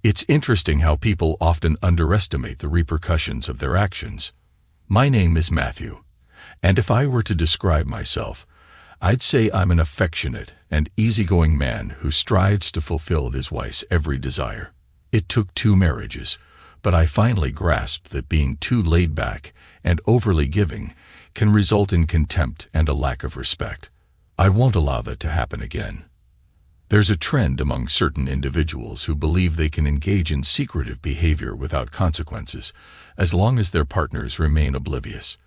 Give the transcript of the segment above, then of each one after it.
It's interesting how people often underestimate the repercussions of their actions. My name is Matthew, and if I were to describe myself, I'd say I'm an affectionate and easygoing man who strives to fulfill his wife's every desire. It took 2 marriages, but I finally grasped that being too laid back and overly giving can result in contempt and a lack of respect. I won't allow that to happen again. There's a trend among certain individuals who believe they can engage in secretive behavior without consequences, as long as their partners remain oblivious.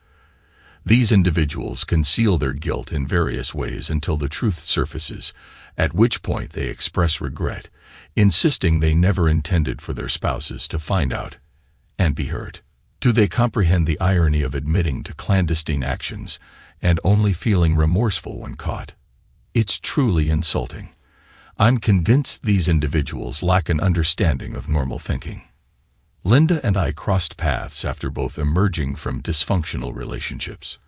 These individuals conceal their guilt in various ways until the truth surfaces, at which point they express regret, insisting they never intended for their spouses to find out and be hurt. Do they comprehend the irony of admitting to clandestine actions and only feeling remorseful when caught? It's truly insulting. I'm convinced these individuals lack an understanding of normal thinking. Linda and I crossed paths after both emerging from dysfunctional relationships.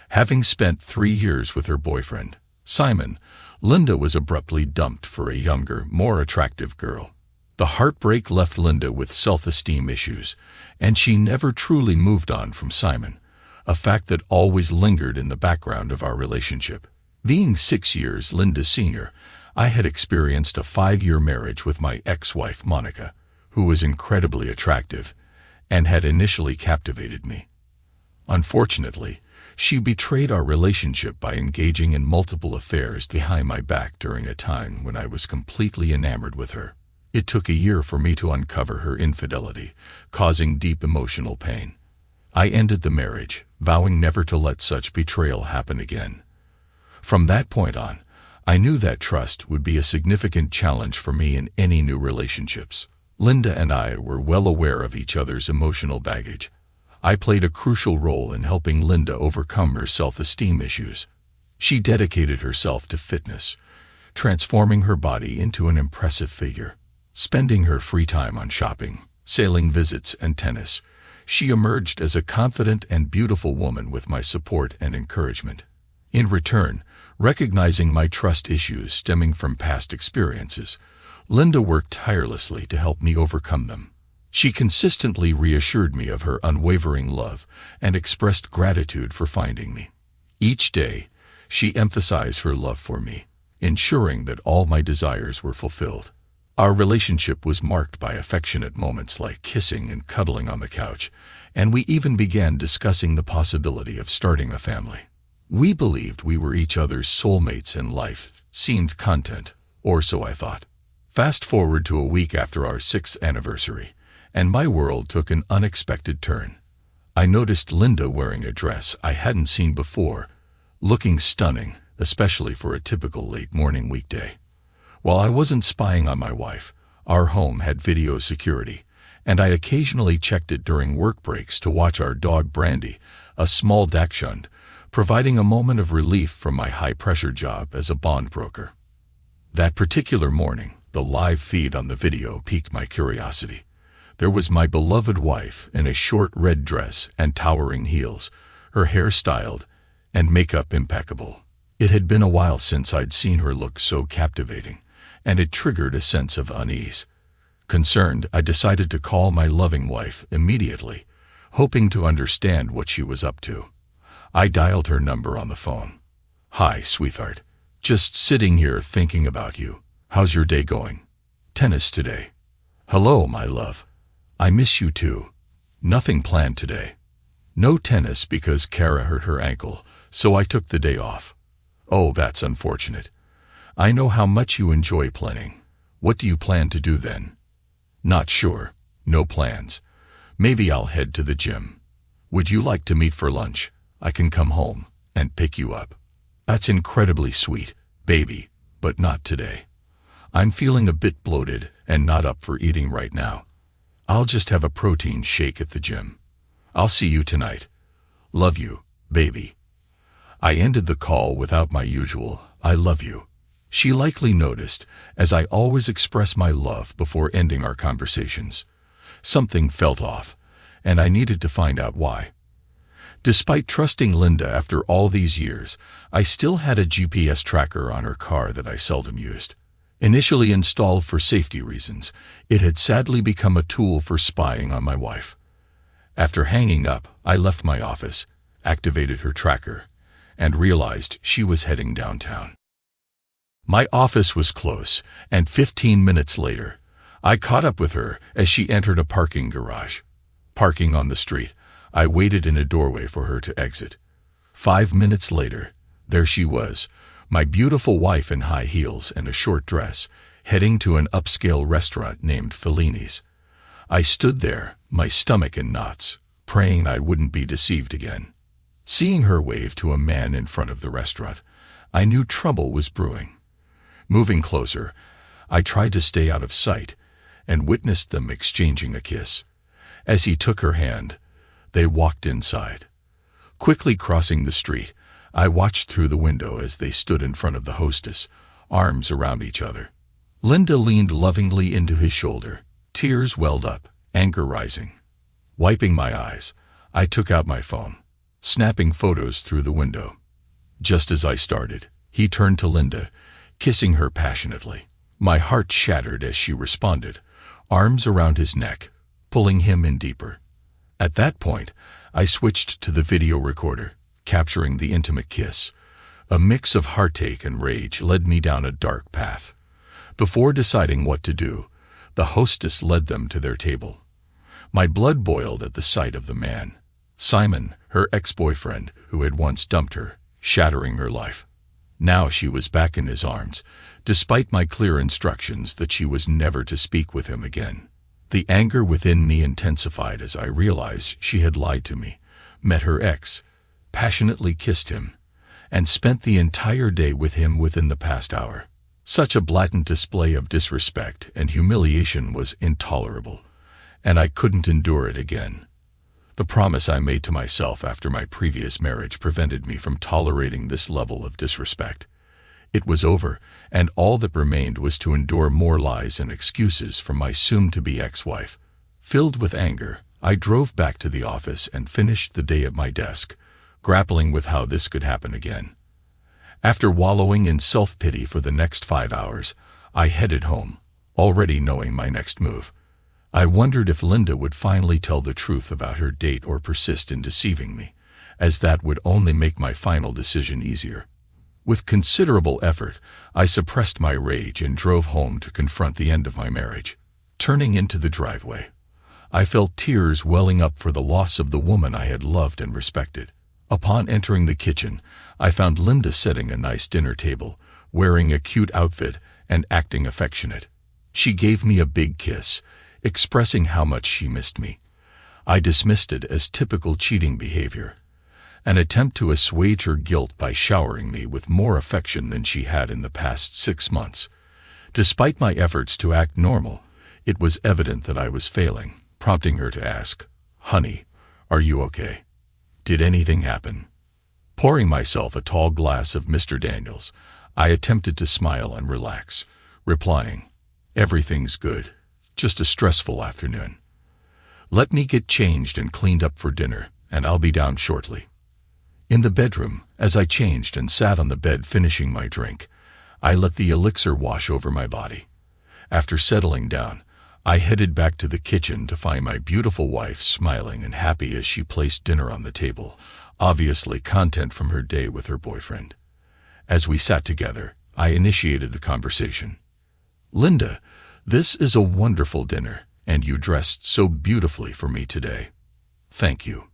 Having spent 3 years with her boyfriend, Simon, Linda was abruptly dumped for a younger, more attractive girl. The heartbreak left Linda with self-esteem issues, and she never truly moved on from Simon, a fact that always lingered in the background of our relationship. Being 6 years Linda's senior, I had experienced a 5-year marriage with my ex-wife Monica, who was incredibly attractive and had initially captivated me. Unfortunately, she betrayed our relationship by engaging in multiple affairs behind my back during a time when I was completely enamored with her. It took a year for me to uncover her infidelity, causing deep emotional pain. I ended the marriage, vowing never to let such betrayal happen again. From that point on, I knew that trust would be a significant challenge for me in any new relationships. Linda and I were well aware of each other's emotional baggage. I played a crucial role in helping Linda overcome her self-esteem issues. She dedicated herself to fitness, transforming her body into an impressive figure. Spending her free time on shopping, sailing visits, and tennis, she emerged as a confident and beautiful woman with my support and encouragement. In return, recognizing my trust issues stemming from past experiences, Linda worked tirelessly to help me overcome them. She consistently reassured me of her unwavering love and expressed gratitude for finding me. Each day, she emphasized her love for me, ensuring that all my desires were fulfilled. Our relationship was marked by affectionate moments like kissing and cuddling on the couch, and we even began discussing the possibility of starting a family. We believed we were each other's soulmates and life seemed content, or so I thought. Fast forward to a week after our 6th anniversary, and my world took an unexpected turn. I noticed Linda wearing a dress I hadn't seen before, looking stunning, especially for a typical late-morning weekday. While I wasn't spying on my wife, our home had video security, and I occasionally checked it during work breaks to watch our dog Brandy, a small dachshund, providing a moment of relief from my high-pressure job as a bond broker. That particular morning, the live feed on the video piqued my curiosity. There was my beloved wife in a short red dress and towering heels, her hair styled and makeup impeccable. It had been a while since I'd seen her look so captivating, and it triggered a sense of unease. Concerned, I decided to call my loving wife immediately, hoping to understand what she was up to. I dialed her number on the phone. "Hi, sweetheart. Just sitting here thinking about you. How's your day going? Tennis today." "Hello, my love. I miss you too. Nothing planned today." "No tennis because Kara hurt her ankle, so I took the day off." "Oh, that's unfortunate. I know how much you enjoy playing. What do you plan to do then?" "Not sure. No plans. Maybe I'll head to the gym. Would you like to meet for lunch? I can come home and pick you up." "That's incredibly sweet, baby, but not today. I'm feeling a bit bloated and not up for eating right now. I'll just have a protein shake at the gym. I'll see you tonight. Love you, baby." I ended the call without my usual "I love you." She likely noticed, as I always express my love before ending our conversations. Something felt off, and I needed to find out why. Despite trusting Linda after all these years, I still had a GPS tracker on her car that I seldom used. Initially installed for safety reasons, it had sadly become a tool for spying on my wife. After hanging up, I left my office, activated her tracker, and realized she was heading downtown. My office was close, and 15 minutes later, I caught up with her as she entered a parking garage. Parking on the street, I waited in a doorway for her to exit. 5 minutes later, there she was, my beautiful wife in high heels and a short dress, heading to an upscale restaurant named Fellini's. I stood there, my stomach in knots, praying I wouldn't be deceived again. Seeing her wave to a man in front of the restaurant, I knew trouble was brewing. Moving closer, I tried to stay out of sight and witnessed them exchanging a kiss. As he took her hand, they walked inside. Quickly crossing the street, I watched through the window as they stood in front of the hostess, arms around each other. Linda leaned lovingly into his shoulder, tears welled up, anger rising. Wiping my eyes, I took out my phone, snapping photos through the window. Just as I started, he turned to Linda, kissing her passionately. My heart shattered as she responded, arms around his neck, pulling him in deeper. At that point, I switched to the video recorder, capturing the intimate kiss. A mix of heartache and rage led me down a dark path. Before deciding what to do, the hostess led them to their table. My blood boiled at the sight of the man, Simon, her ex-boyfriend, who had once dumped her, shattering her life. Now she was back in his arms, despite my clear instructions that she was never to speak with him again. The anger within me intensified as I realized she had lied to me, met her ex, passionately kissed him, and spent the entire day with him within the past hour. Such a blatant display of disrespect and humiliation was intolerable, and I couldn't endure it again. The promise I made to myself after my previous marriage prevented me from tolerating this level of disrespect. It was over, and all that remained was to endure more lies and excuses from my soon-to-be ex-wife. Filled with anger, I drove back to the office and finished the day at my desk, grappling with how this could happen again. After wallowing in self-pity for the next 5 hours, I headed home, already knowing my next move. I wondered if Linda would finally tell the truth about her date or persist in deceiving me, as that would only make my final decision easier. With considerable effort, I suppressed my rage and drove home to confront the end of my marriage. Turning into the driveway, I felt tears welling up for the loss of the woman I had loved and respected. Upon entering the kitchen, I found Linda setting a nice dinner table, wearing a cute outfit and acting affectionate. She gave me a big kiss, expressing how much she missed me. I dismissed it as typical cheating behavior, an attempt to assuage her guilt by showering me with more affection than she had in the past 6 months. Despite my efforts to act normal, it was evident that I was failing, prompting her to ask, "Honey, are you okay? Did anything happen?" Pouring myself a tall glass of Mr. Daniels, I attempted to smile and relax, replying, "Everything's good. Just a stressful afternoon. Let me get changed and cleaned up for dinner, and I'll be down shortly." In the bedroom, as I changed and sat on the bed finishing my drink, I let the elixir wash over my body. After settling down, I headed back to the kitchen to find my beautiful wife smiling and happy as she placed dinner on the table, obviously content from her day with her boyfriend. As we sat together, I initiated the conversation. "Linda, this is a wonderful dinner, and you dressed so beautifully for me today. Thank you.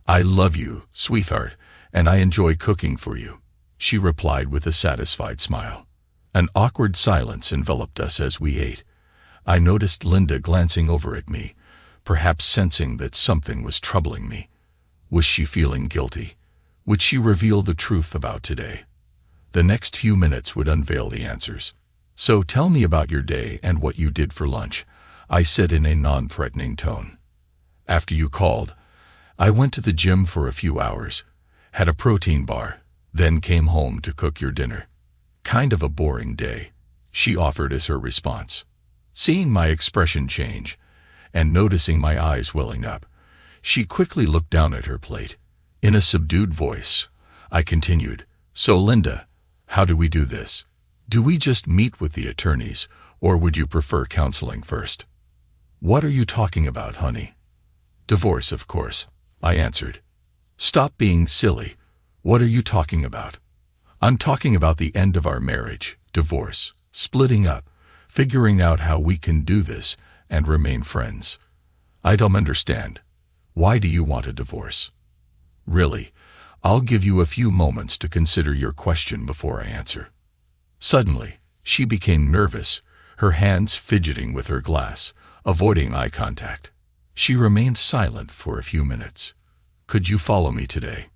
I love you, sweetheart, and I enjoy cooking for you," she replied with a satisfied smile. An awkward silence enveloped us as we ate. I noticed Linda glancing over at me, perhaps sensing that something was troubling me. Was she feeling guilty? Would she reveal the truth about today? The next few minutes would unveil the answers. "So tell me about your day and what you did for lunch," I said in a non-threatening tone. "After you called, I went to the gym for a few hours, had a protein bar, then came home to cook your dinner. Kind of a boring day," she offered as her response. Seeing my expression change, and noticing my eyes welling up, she quickly looked down at her plate. In a subdued voice, I continued, "So Linda, how do we do this? Do we just meet with the attorneys, or would you prefer counseling first? What are you talking about, honey? Divorce, of course, I answered. Stop being silly. What are you talking about? I'm talking about the end of our marriage, divorce, splitting up, figuring out how we can do this and remain friends. I don't understand. Why do you want a divorce? Really, I'll give you a few moments to consider your question before I answer. Suddenly, she became nervous, her hands fidgeting with her glass, avoiding eye contact. She remained silent for a few minutes. Could you follow me today?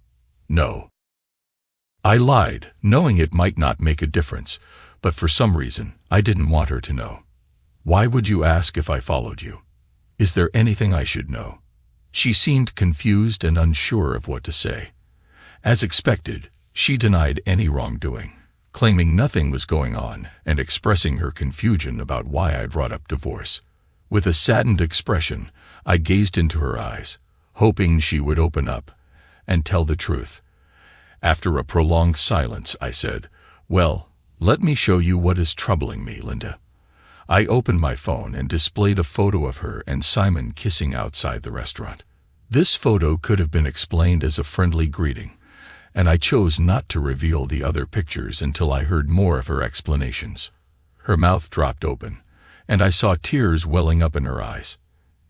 No. I lied, knowing it might not make a difference, but for some reason, I didn't want her to know. Why would you ask if I followed you? Is there anything I should know? She seemed confused and unsure of what to say. As expected, she denied any wrongdoing, claiming nothing was going on and expressing her confusion about why I brought up divorce. With a saddened expression, I gazed into her eyes, hoping she would open up and tell the truth. After a prolonged silence, I said, "Well, let me show you what is troubling me, Linda." I opened my phone and displayed a photo of her and Simon kissing outside the restaurant. This photo could have been explained as a friendly greeting, and I chose not to reveal the other pictures until I heard more of her explanations. Her mouth dropped open, and I saw tears welling up in her eyes.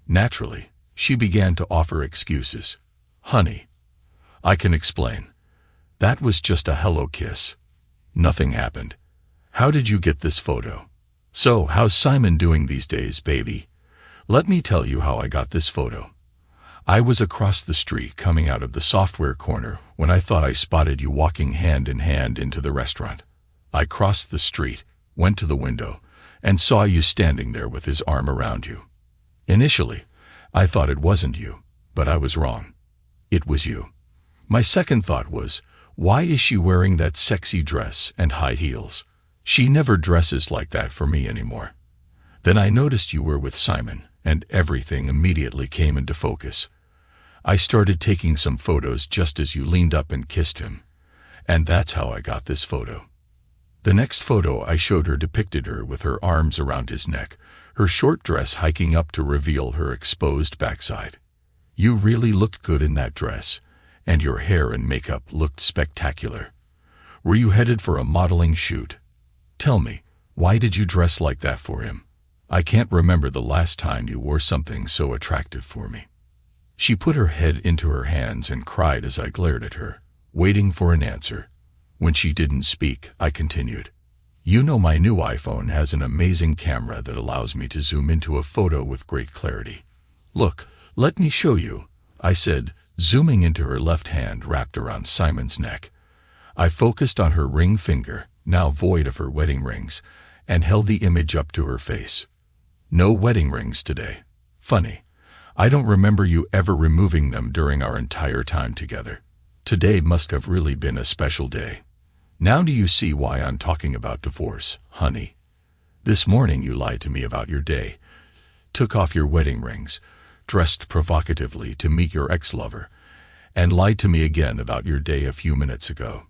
Naturally, she began to offer excuses. "Honey, I can explain. That was just a hello kiss. Nothing happened. How did you get this photo? So, how's Simon doing these days, baby? Let me tell you how I got this photo. I was across the street coming out of the software corner when I thought I spotted you walking hand in hand into the restaurant. I crossed the street, went to the window, and saw you standing there with his arm around you. Initially, I thought it wasn't you, but I was wrong. It was you. My second thought was, why is she wearing that sexy dress and high heels? She never dresses like that for me anymore. Then I noticed you were with Simon, and everything immediately came into focus. I started taking some photos just as you leaned up and kissed him, and that's how I got this photo. The next photo I showed her depicted her with her arms around his neck, her short dress hiking up to reveal her exposed backside. You really looked good in that dress, and your hair and makeup looked spectacular. Were you headed for a modeling shoot? Tell me, why did you dress like that for him? I can't remember the last time you wore something so attractive for me." She put her head into her hands and cried as I glared at her, waiting for an answer. When she didn't speak, I continued, "You know my new iPhone has an amazing camera that allows me to zoom into a photo with great clarity. Look, let me show you," I said, zooming into her left hand wrapped around Simon's neck. I focused on her ring finger, now void of her wedding rings, and held the image up to her face. No wedding rings today. Funny. I don't remember you ever removing them during our entire time together. Today must have really been a special day. Now do you see why I'm talking about divorce, honey? This morning you lied to me about your day, took off your wedding rings, dressed provocatively to meet your ex-lover, and lied to me again about your day a few minutes ago.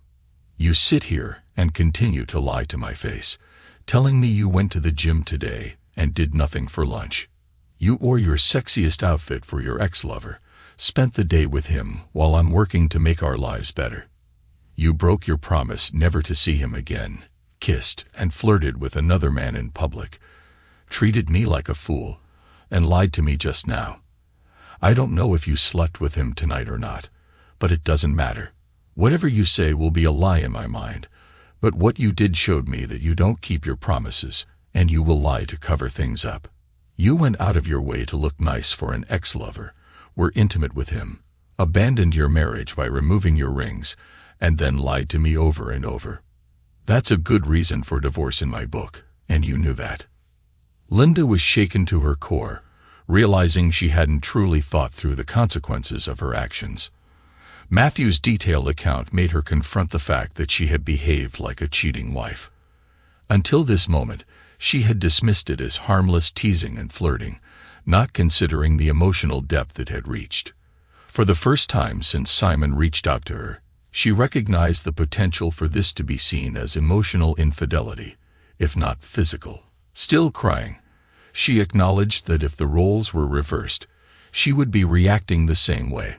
You sit here and continue to lie to my face, telling me you went to the gym today and did nothing for lunch. You wore your sexiest outfit for your ex-lover, spent the day with him while I'm working to make our lives better. You broke your promise never to see him again, kissed and flirted with another man in public, treated me like a fool, and lied to me just now. I don't know if you slept with him tonight or not, but it doesn't matter. Whatever you say will be a lie in my mind, but what you did showed me that you don't keep your promises, and you will lie to cover things up. You went out of your way to look nice for an ex-lover, were intimate with him, abandoned your marriage by removing your rings, and then lied to me over and over. That's a good reason for divorce in my book, and you knew that." Linda was shaken to her core, realizing she hadn't truly thought through the consequences of her actions. Matthew's detailed account made her confront the fact that she had behaved like a cheating wife. Until this moment, she had dismissed it as harmless teasing and flirting, not considering the emotional depth it had reached. For the first time since Simon reached out to her, she recognized the potential for this to be seen as emotional infidelity, if not physical. Still crying, she acknowledged that if the roles were reversed, she would be reacting the same way.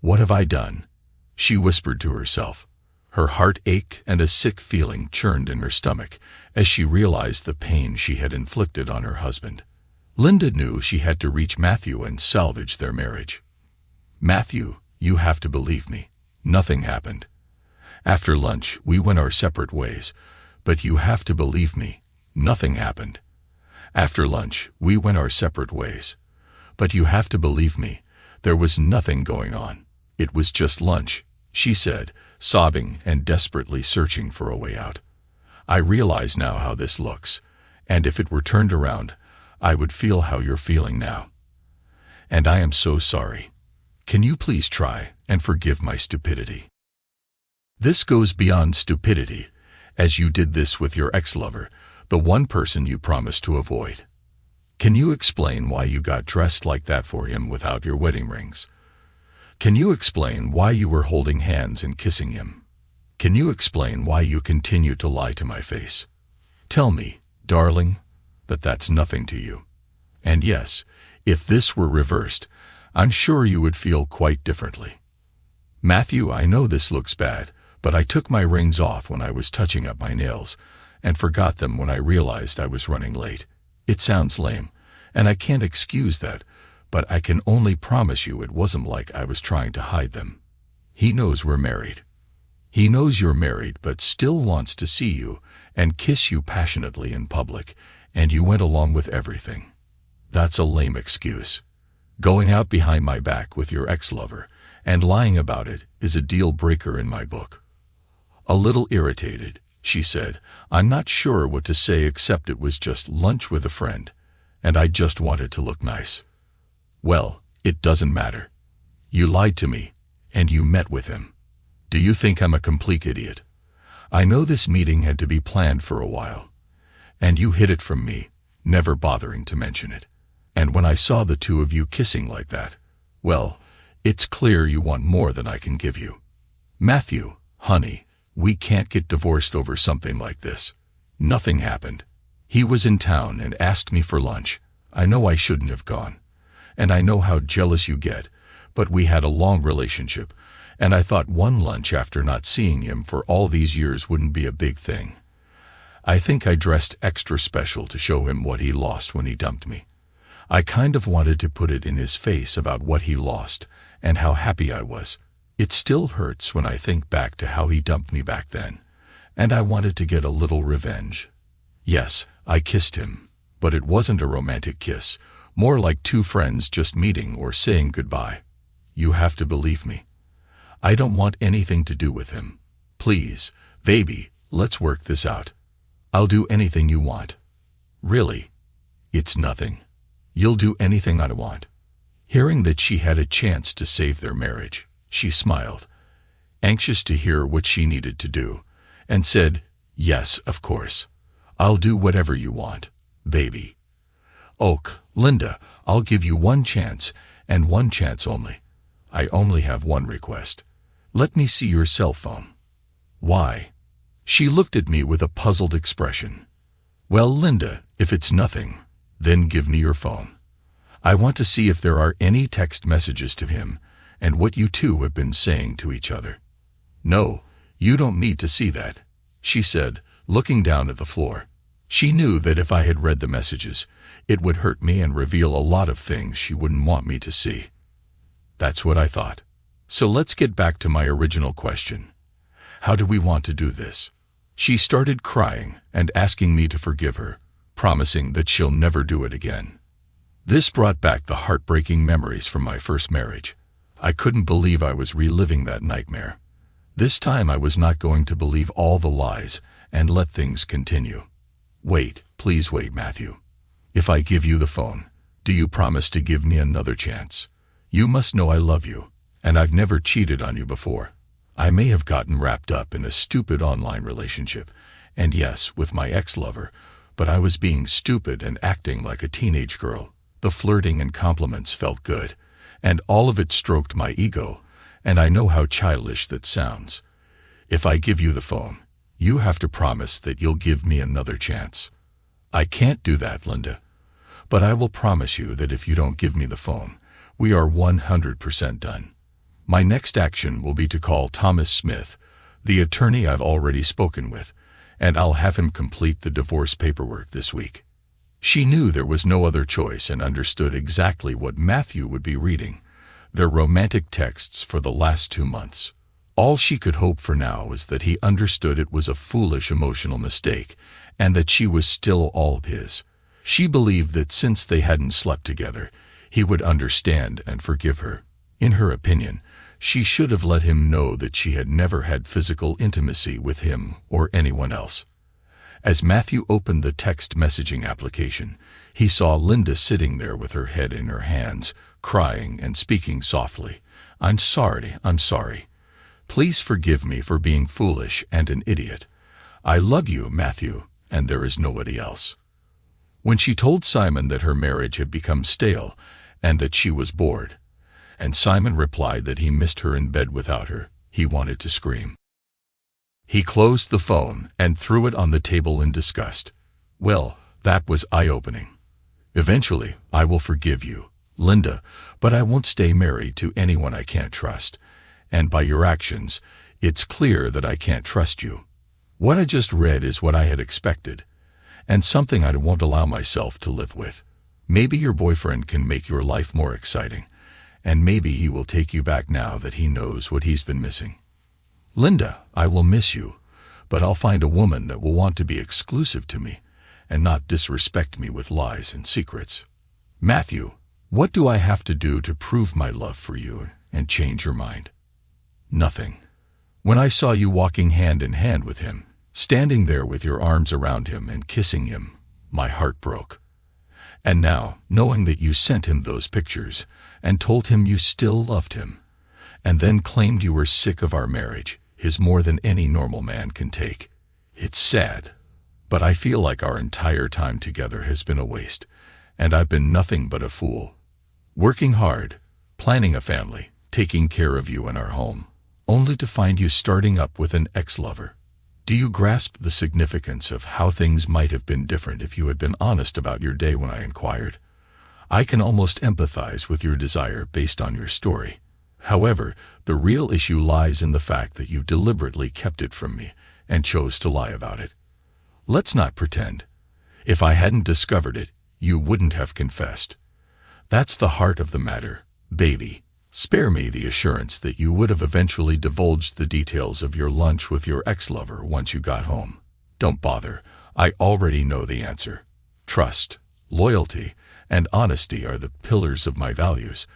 "What have I done?" she whispered to herself. Her heart ached and a sick feeling churned in her stomach as she realized the pain she had inflicted on her husband. Linda knew she had to reach Matthew and salvage their marriage. "Matthew, you have to believe me. Nothing happened. After lunch, we went our separate ways, but you have to believe me. Nothing happened. After lunch, we went our separate ways, but you have to believe me. There was nothing going on. It was just lunch," she said, sobbing and desperately searching for a way out. "I realize now how this looks, and if it were turned around, I would feel how you're feeling now. And I am so sorry. Can you please try and forgive my stupidity? This goes beyond stupidity, as you did this with your ex-lover, the one person you promised to avoid. Can you explain why you got dressed like that for him without your wedding rings? Can you explain why you were holding hands and kissing him? Can you explain why you continue to lie to my face? Tell me, darling, that that's nothing to you. And yes, if this were reversed, I'm sure you would feel quite differently. Matthew, I know this looks bad, but I took my rings off when I was touching up my nails and forgot them when I realized I was running late. It sounds lame, and I can't excuse that, but I can only promise you it wasn't like I was trying to hide them. He knows we're married. He knows you're married but still wants to see you and kiss you passionately in public, and you went along with everything. That's a lame excuse. Going out behind my back with your ex-lover and lying about it is a deal breaker in my book." A little irritated, she said, "I'm not sure what to say except it was just lunch with a friend, and I just wanted to look nice." "Well, it doesn't matter. You lied to me, and you met with him. Do you think I'm a complete idiot? I know this meeting had to be planned for a while, and you hid it from me, never bothering to mention it. And when I saw the two of you kissing like that, well, it's clear you want more than I can give you. Matthew, honey, we can't get divorced over something like this. Nothing happened. He was in town and asked me for lunch. I know I shouldn't have gone, and I know how jealous you get, but we had a long relationship, and I thought one lunch after not seeing him for all these years wouldn't be a big thing. I think I dressed extra special to show him what he lost when he dumped me. I kind of wanted to put it in his face about what he lost and how happy I was. It still hurts when I think back to how he dumped me back then, and I wanted to get a little revenge. Yes, I kissed him, but it wasn't a romantic kiss, more like two friends just meeting or saying goodbye. You have to believe me. I don't want anything to do with him. Please, baby, let's work this out. I'll do anything you want." "Really? It's nothing. You'll do anything I want." Hearing that she had a chance to save their marriage, she smiled, anxious to hear what she needed to do, and said, "Yes, of course. I'll do whatever you want, baby. Oak, Linda, I'll give you one chance, and one chance only. I only have one request. Let me see your cell phone." "Why?" She looked at me with a puzzled expression. "Well, Linda, if it's nothing, then give me your phone. I want to see if there are any text messages to him and what you two have been saying to each other." "No, you don't need to see that," she said, looking down at the floor. She knew that if I had read the messages, it would hurt me and reveal a lot of things she wouldn't want me to see. That's what I thought. So let's get back to my original question. How do we want to do this? She started crying and asking me to forgive her, promising that she'll never do it again. This brought back the heartbreaking memories from my first marriage. I couldn't believe I was reliving that nightmare. This time I was not going to believe all the lies and let things continue. "Wait, please wait, Matthew. If I give you the phone, do you promise to give me another chance? You must know I love you, and I've never cheated on you before. I may have gotten wrapped up in a stupid online relationship, and yes, with my ex-lover, but I was being stupid and acting like a teenage girl. The flirting and compliments felt good, and all of it stroked my ego, and I know how childish that sounds. If I give you the phone, You have to promise that you'll give me another chance. I can't do that, Linda. But I will promise you that if you don't give me the phone, we are 100% done. My next action will be to call Thomas Smith, the attorney I've already spoken with, and I'll have him complete the divorce paperwork this week. She knew there was no other choice and understood exactly what Matthew would be reading, their romantic texts for the last 2 months. All she could hope for now was that he understood it was a foolish emotional mistake and that she was still all his. She believed that since they hadn't slept together, he would understand and forgive her. In her opinion, she should have let him know that she had never had physical intimacy with him or anyone else. As Matthew opened the text messaging application, he saw Linda sitting there with her head in her hands, crying and speaking softly. I'm sorry. Please forgive me for being foolish and an idiot. I love you, Matthew, and there is nobody else. When she told Simon that her marriage had become stale and that she was bored, and Simon replied that he missed her in bed without her, he wanted to scream. He closed the phone and threw it on the table in disgust. Well, that was eye-opening. Eventually, I will forgive you, Linda, but I won't stay married to anyone I can't trust. And by your actions, it's clear that I can't trust you. What I just read is what I had expected, and something I won't allow myself to live with. Maybe your boyfriend can make your life more exciting, and maybe he will take you back now that he knows what he's been missing. Linda, I will miss you, but I'll find a woman that will want to be exclusive to me and not disrespect me with lies and secrets. Matthew, what do I have to do to prove my love for you and change your mind? Nothing. When I saw you walking hand in hand with him, standing there with your arms around him and kissing him, my heart broke. And now, knowing that you sent him those pictures and told him you still loved him, and then claimed you were sick of our marriage, is more than any normal man can take. It's sad, but I feel like our entire time together has been a waste, and I've been nothing but a fool. Working hard, planning a family, taking care of you and our home, only to find you starting up with an ex-lover. Do you grasp the significance of how things might have been different if you had been honest about your day when I inquired? I can almost empathize with your desire based on your story. However, the real issue lies in the fact that you deliberately kept it from me and chose to lie about it. Let's not pretend. If I hadn't discovered it, you wouldn't have confessed. That's the heart of the matter, baby. Spare me the assurance that you would have eventually divulged the details of your lunch with your ex-lover once you got home. Don't bother. I already know the answer. Trust, loyalty, and honesty are the pillars of my values,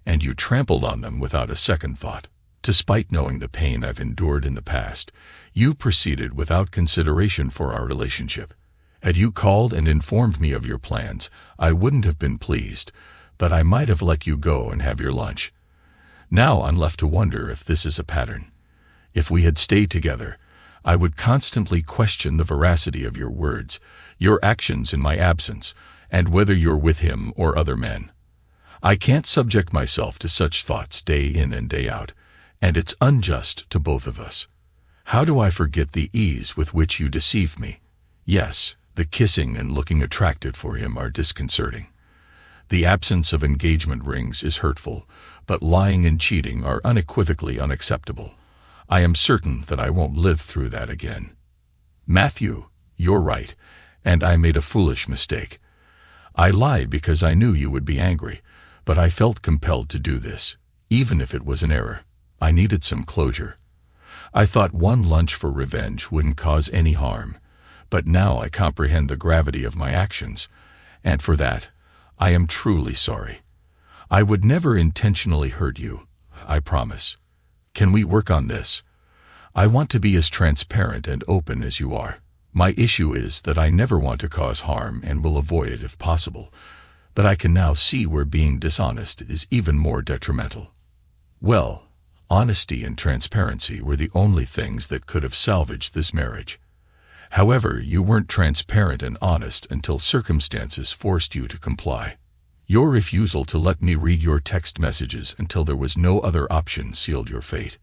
and you trampled on them without a second thought. Despite knowing the pain I've endured in the past, you proceeded without consideration for our relationship. Had you called and informed me of your plans, I wouldn't have been pleased, but I might have let you go and have your lunch. Now I'm left to wonder if this is a pattern. If we had stayed together, I would constantly question the veracity of your words, your actions in my absence, and whether you're with him or other men. I can't subject myself to such thoughts day in and day out, and it's unjust to both of us. How do I forget the ease with which you deceive me? Yes, the kissing and looking attractive for him are disconcerting. The absence of engagement rings is hurtful, but lying and cheating are unequivocally unacceptable. I am certain that I won't live through that again. Matthew, you're right, and I made a foolish mistake. I lied because I knew you would be angry, but I felt compelled to do this, even if it was an error. I needed some closure. I thought one lunch for revenge wouldn't cause any harm, but now I comprehend the gravity of my actions, and for that, I am truly sorry. I would never intentionally hurt you, I promise. Can we work on this? I want to be as transparent and open as you are. My issue is that I never want to cause harm and will avoid it if possible, but I can now see where being dishonest is even more detrimental. Well, honesty and transparency were the only things that could have salvaged this marriage. However, you weren't transparent and honest until circumstances forced you to comply. Your refusal to let me read your text messages until there was no other option sealed your fate.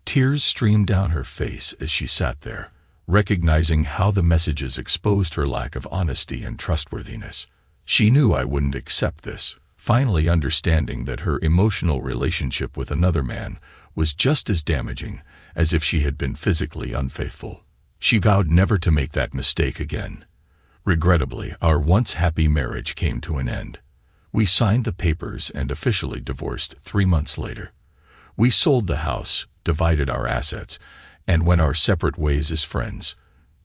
Tears streamed down her face as she sat there, recognizing how the messages exposed her lack of honesty and trustworthiness. She knew I wouldn't accept this, finally understanding that her emotional relationship with another man was just as damaging as if she had been physically unfaithful. She vowed never to make that mistake again. Regrettably, our once happy marriage came to an end. We signed the papers and officially divorced 3 months later. We sold the house, divided our assets, and went our separate ways as friends.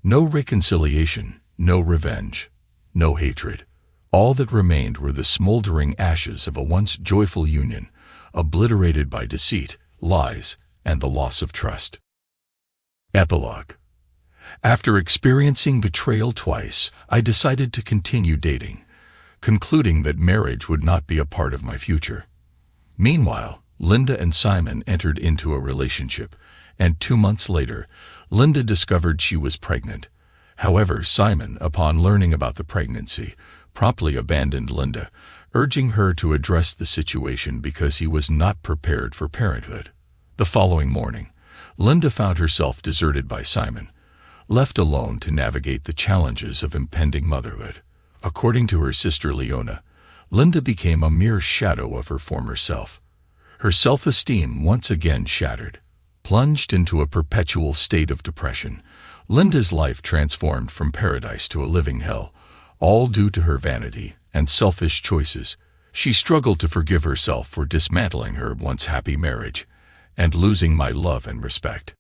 No reconciliation, no revenge, no hatred. All that remained were the smoldering ashes of a once joyful union, obliterated by deceit, lies, and the loss of trust. Epilogue. After experiencing betrayal twice, I decided to continue dating, concluding that marriage would not be a part of my future. Meanwhile, Linda and Simon entered into a relationship, and 2 months later, Linda discovered she was pregnant. However, Simon, upon learning about the pregnancy, promptly abandoned Linda, urging her to address the situation because he was not prepared for parenthood. The following morning, Linda found herself deserted by Simon, left alone to navigate the challenges of impending motherhood. According to her sister Leona, Linda became a mere shadow of her former self. Her self-esteem once again shattered. Plunged into a perpetual state of depression, Linda's life transformed from paradise to a living hell, all due to her vanity and selfish choices. She struggled to forgive herself for dismantling her once happy marriage and losing my love and respect.